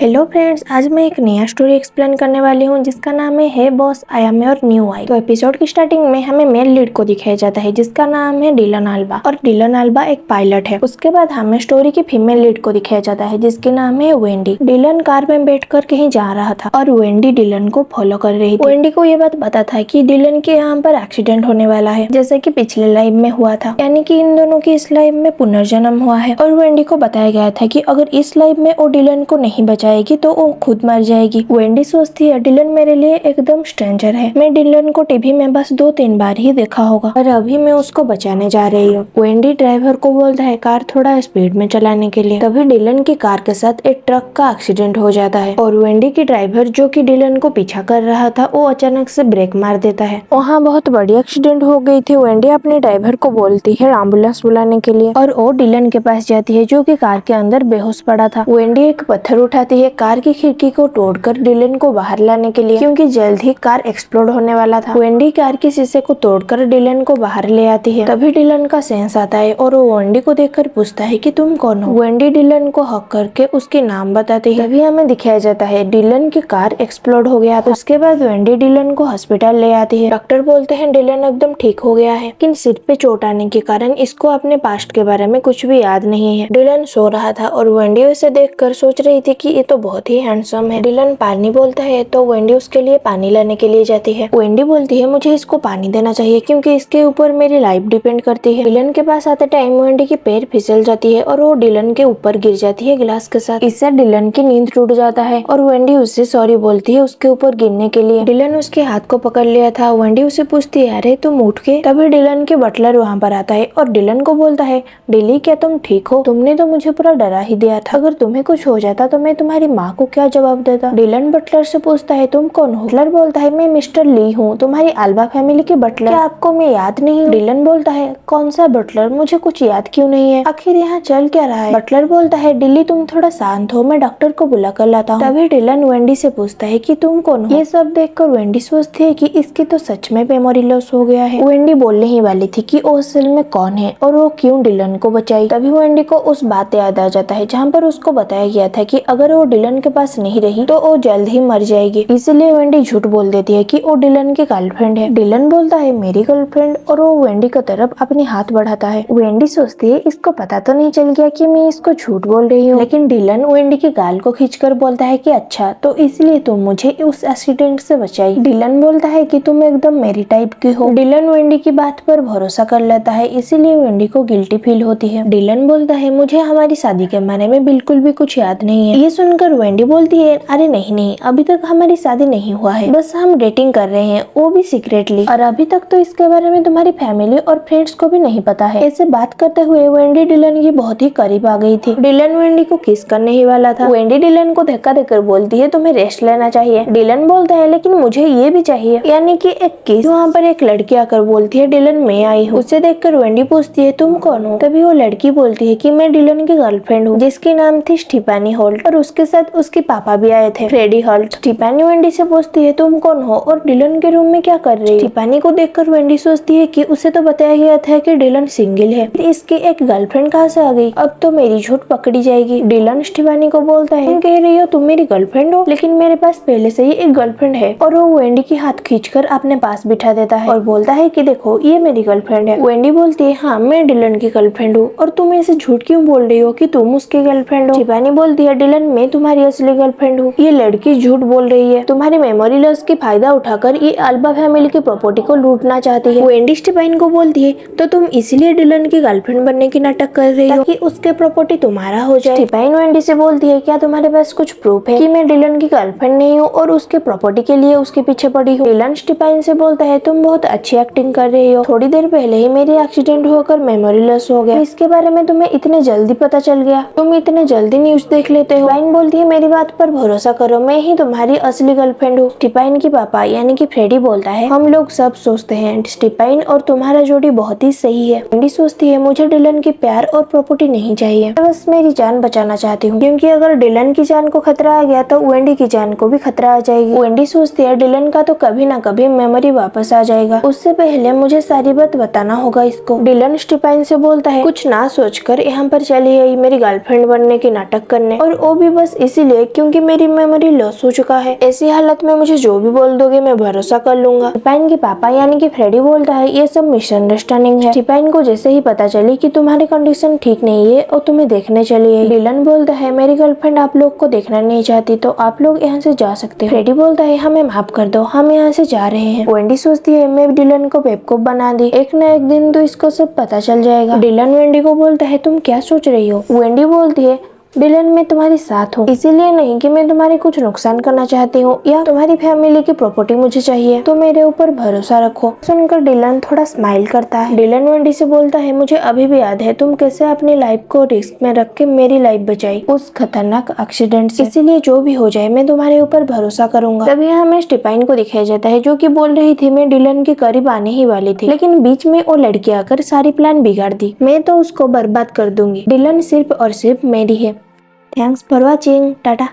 Hello friends, आज मैं एक नया स्टोरी एक्सप्लेन करने वाली हूँ जिसका नाम है hey boss I am your new I. तो एपिसोड की स्टार्टिंग में हमें मेल लीड को दिखाया जाता है जिसका नाम है डिलन अल्बा और डिलन अल्बा एक पायलट है। उसके बाद हमें स्टोरी की फीमेल लीड को दिखाया जाता है जिसके नाम है वेंडी। डिलन कार में बैठकर कहीं जा रहा था और वेंडी डिलन को फॉलो कर रही थी। वेंडी को ये बात पता था कि डिलन के यहाँ पर एक्सीडेंट होने वाला है जैसे कि पिछले लाइफ में हुआ था, यानी कि इन दोनों की इस लाइफ में पुनर्जन्म हुआ है। और वेंडी को बताया गया था कि अगर इस लाइफ में वो डिलन को नहीं बचाएगी तो वो खुद मर जाएगी। वेंडी सोचती है डिलन मेरे लिए एकदम स्ट्रेंजर है, मैं डिलन को टीवी में बस 2-3 बार ही देखा होगा और अभी मैं उसको बचाने जा रही हूँ। वेंडी ड्राइवर को बोलता है कार थोड़ा स्पीड में चलाने के लिए। तभी डिलन की कार के साथ एक ट्रक का एक्सीडेंट हो जाता है और वेंडी की ड्राइवर जो कि डिलन को पीछा कर रहा था वो अचानक से ब्रेक मार देता है। वहाँ बहुत बड़ी एक्सीडेंट हो गई थी। वेंडी अपने ड्राइवर को बोलती है एम्बुलेंस बुलाने के लिए और वो डिलन के पास जाती है जो कि कार के अंदर बेहोश पड़ा था। वेंडी एक पत्थर उठाती है कार की खिड़की को तोड़कर डिलन को बाहर लाने के लिए, क्योंकि जल्द ही कार एक्सप्लोड होने वाला था। वेंडी कार के शीशे को तोड़कर डिलन को बाहर ले आती है। तभी डिलन का सेंस आता है और वो वेंडी को देखकर पूछता है कि तुम कौन हो। वेंडी डिलन को हक करके उसके नाम बताती है। तभी हमें दिखाया जाता है डिलन की कार एक्सप्लोड हो गया था। उसके बाद वेंडी डिलन को हॉस्पिटल ले आती है। डॉक्टर बोलते हैं डिलन एकदम ठीक हो गया है, लेकिन सिर पे चोट आने के कारण इसको अपने पास्ट के बारे में कुछ भी याद नहीं है। डिलन सो रहा था और वेंडी उसे देखकर सोच रही थी कि ये तो बहुत ही हैंडसम है। डिलन पानी बोलता है तो वेंडी उसके लिए पानी लाने के लिए जाती है। वेंडी बोलती है मुझे इसको पानी देना चाहिए क्योंकि इसके ऊपर मेरी लाइफ डिपेंड करती है। डिलन के पास आते टाइम वेंडी की पैर फिसल जाती है और वो डिलन के ऊपर गिर जाती है गिलास के साथ। इससे डिलन की नींद टूट जाता है और वेंडी उससे सॉरी बोलती है उसके ऊपर गिरने के लिए। डिलन उसके हाथ को पकड़ लिया था। वेंडी उसे पूछती है अरे तुम उठ के। तभी डिलन के बटलर वहाँ पर आता है और डिलन को बोलता है डिली क्या तुम ठीक हो? तुमने तो मुझे पूरा डरा ही दिया था, अगर तुम्हें कुछ हो जाता तो मैं तुम्हारी माँ को क्या जवाब देता। डिलन बटलर से पूछता है तुम कौन हो? बटलर बोलता है मैं मिस्टर ली हूँ, तुम्हारी अल्बा फैमिली के बटलर। क्या आपको मैं याद नहीं हूँ? डिलन बोलता है कौन सा बटलर, मुझे कुछ याद क्यों नहीं है, आखिर यहाँ चल क्या रहा है? बटलर बोलता है डिली तुम थोड़ा शांत हो, मैं डॉक्टर को बुला कर लाता हूँ। तभी डिलन वेंडी से पूछता है कि तुम कौन हो? ये सब देखकर वेंडी सोचती है कि इसकी तो सच में मेमोरी लॉस हो गया है। वेंडी बोलने ही वाली थी कि वो असल में कौन है और वो क्यों डिलन को बचाई। तभी वेंडी को उस बात याद आ जाता है जहाँ पर उसको बताया गया था कि अगर वो डिलन के पास नहीं रही तो वो जल्द ही मर जाएगी। इसलिए वेंडी झूठ बोल देती है कि वो डिलन की गर्लफ्रेंड है। डिलन बोलता है मेरी गर्लफ्रेंड और वो वेंडी की तरफ अपने हाथ बढ़ाता है। वेंडी सोचती है इसको पता तो नहीं चल गया कि मैं इसको झूठ बोल रही हूँ, लेकिन डिलन वेंडी की गाल को खींचकर बोलता है कि अच्छा तो इसलिए तुम मुझे उस एक्सीडेंट से बचाई। डिलन बोलता है कि तुम एकदम मेरी टाइप की हो। डिलन वेंडी की बात पर भरोसा कर लेता है, इसीलिए वेंडी को गिल्टी फील होती है। डिलन बोलता है मुझे हमारी शादी के बारे में बिल्कुल भी कुछ याद नहीं है। ये सुनकर वेंडी बोलती है अरे नहीं, अभी तक हमारी शादी नहीं हुआ है, बस हम डेटिंग कर रहे हैं, वो भी सीक्रेटली, और अभी तक तो इसके बारे में तुम्हारी फैमिली और फ्रेंड्स को भी नहीं पता है। ऐसे बात करते हुए वेंडी डिलन की बहुत ही करीब आ गई थी। डिलन वेंडी को किस करने ही वाला था। वेंडी डिलन को धक्का देकर बोलती है तुम्हें रेस्ट लेना चाहिए। डिलन बोलता है लेकिन मुझे ये भी चाहिए, यानी कि एक किस। वहाँ पर एक लड़की आकर बोलती है डिलन मैं आई हूँ। उसे देखकर वेंडी पूछती है तुम कौन हो? तभी वो लड़की बोलती है कि मैं डिलन की गर्लफ्रेंड हूँ जिसकी नाम थी स्टीफानी होल्ट और उसके साथ उसके पापा भी आए थे, फ्रेडी होल्ट। स्टीफानी वेंडी से पूछती है तुम कौन हो और डिलन के रूम में क्या कर रही हो? स्टीफानी को देखकर वेंडी सोचती है कि उसे तो बताया गया था कि डिलन सिंगल है, इसकी एक गर्लफ्रेंड कहाँ से आ गई? अब तो मेरी झूठ पकड़ी जाएगी। डिलन स्टीफानी को बोलता है तुम कह रही हो तुम मेरी गर्लफ्रेंड हो, लेकिन मेरे पास पहले से ही एक गर्लफ्रेंड है। और वो वेंडी की हाथ खींचकर अपने पास बिठा देता है और बोलता है कि देखो ये मेरी गर्लफ्रेंड है। वेंडी बोलती है हाँ मैं डिलन की गर्लफ्रेंड हूँ और तुम ऐसे झूठ क्यों बोल रही हो कि तुम उसकी गर्लफ्रेंड हो? स्टीफानी बोलती है डिलन मैं तुम्हारी असली गर्लफ्रेंड हूँ, ये लड़की झूठ बोल रही है, तुम्हारी मेमोरी लॉस की फायदा उठाकर ये अल्बा फैमिली की प्रॉपर्टी को लूटना चाहती है। वेंडी स्टीफानी को बोलती है तो तुम इसीलिए डिलन की गर्लफ्रेंड बनने की नाटक कर रही हो ताकि उसके प्रॉपर्टी तुम्हारा हो जाए। स्टीफानी वेंडी से बोलती है क्या तुम्हारे पास कुछ प्रूफ है कि मैं डिलन की गर्लफ्रेंड नहीं हूँ और उसके प्रॉपर्टी के लिए उसके पीछे पड़ी हूँ? डिलन स्टीफानी से बोलता है तुम बहुत अच्छी एक्टिंग कर रही हो, थोड़ी देर पहले ही मेरी एक्सीडेंट होकर मेमोरी लॉस हो गया, इसके बारे में तुम्हें इतने जल्दी पता चल गया, तुम इतने जल्दी न्यूज देख लेते हो। स्टीफानी बोलती है मेरी बात पर भरोसा करो, मैं ही तुम्हारी असली गर्लफ्रेंड हूँ। स्टीफानी की पापा यानी कि फ्रेडी बोलता है हम लोग सब सोचते हैं स्टीफानी और तुम्हारा जोड़ी बहुत ही सही है। वेंडी सोचती है मुझे डिलन की प्यार और प्रॉपर्टी नहीं चाहिए, मैं बस मेरी जान बचाना चाहती हूँ, क्योंकि अगर डिलन की जान को खतरा आ गया तो वेंडी की जान को भी खतरा आ जाएगी। वेंडी सोचती है डिलन का तो कभी ना कभी मेमोरी वापस आ जाएगा, उससे पहले मुझे सारी बात बताना होगा इसको। डिलन स्टीफानी से बोलता है कुछ ना सोचकर यहाँ पर चली आई मेरी गर्लफ्रेंड बनने की नाटक करने, और वो भी बस बस इसीलिए क्योंकि मेरी मेमोरी लॉस हो चुका है। ऐसी हालत में मुझे जो भी बोल दोगे मैं भरोसा कर लूंगा। स्टीपाइन के पापा यानी कि फ्रेडी बोलता है ये सब मिसअंडरस्टैंडिंग है। स्टीपाइन को जैसे ही पता चली कि तुम्हारी कंडीशन ठीक नहीं है और तुम्हें देखने चली है। डिलन बोलता है मेरी गर्लफ्रेंड आप लोग को देखना नहीं चाहती तो आप लोग यहाँ से जा सकते हो। फ्रेडी बोलता है हमें माफ कर दो, हम यहाँ से जा रहे हैं। वेंडी सोचती है मैं डिलन को बेवकूफ बना दी, एक न एक दिन तो इसको सब पता चल जाएगा। डिलन वेंडी को बोलता है तुम क्या सोच रही हो। वेंडी बोलती है डिलन मैं तुम्हारे साथ हूँ, इसीलिए नहीं कि मैं तुम्हारे कुछ नुकसान करना चाहती हूँ या तुम्हारी फैमिली की प्रॉपर्टी मुझे चाहिए, तो मेरे ऊपर भरोसा रखो। सुनकर डिलन थोड़ा स्माइल करता है। डिलन वेंडी से बोलता है मुझे अभी भी याद है तुम कैसे अपनी लाइफ को रिस्क में रख के मेरी लाइफ बचाई उस खतरनाक एक्सीडेंट से, इसीलिए जो भी हो जाए मैं तुम्हारे ऊपर भरोसा करूंगा। तभी हमें स्टीपाइन को दिखाया जाता है जो कि बोल रही थी मैं डिलन के करीब आने ही वाली थी, लेकिन बीच में वो लड़की आकर सारी प्लान बिगाड़ दी, मैं तो उसको बर्बाद कर दूंगी, डिलन सिर्फ और सिर्फ मेरी है। Thanks for watching, Tata.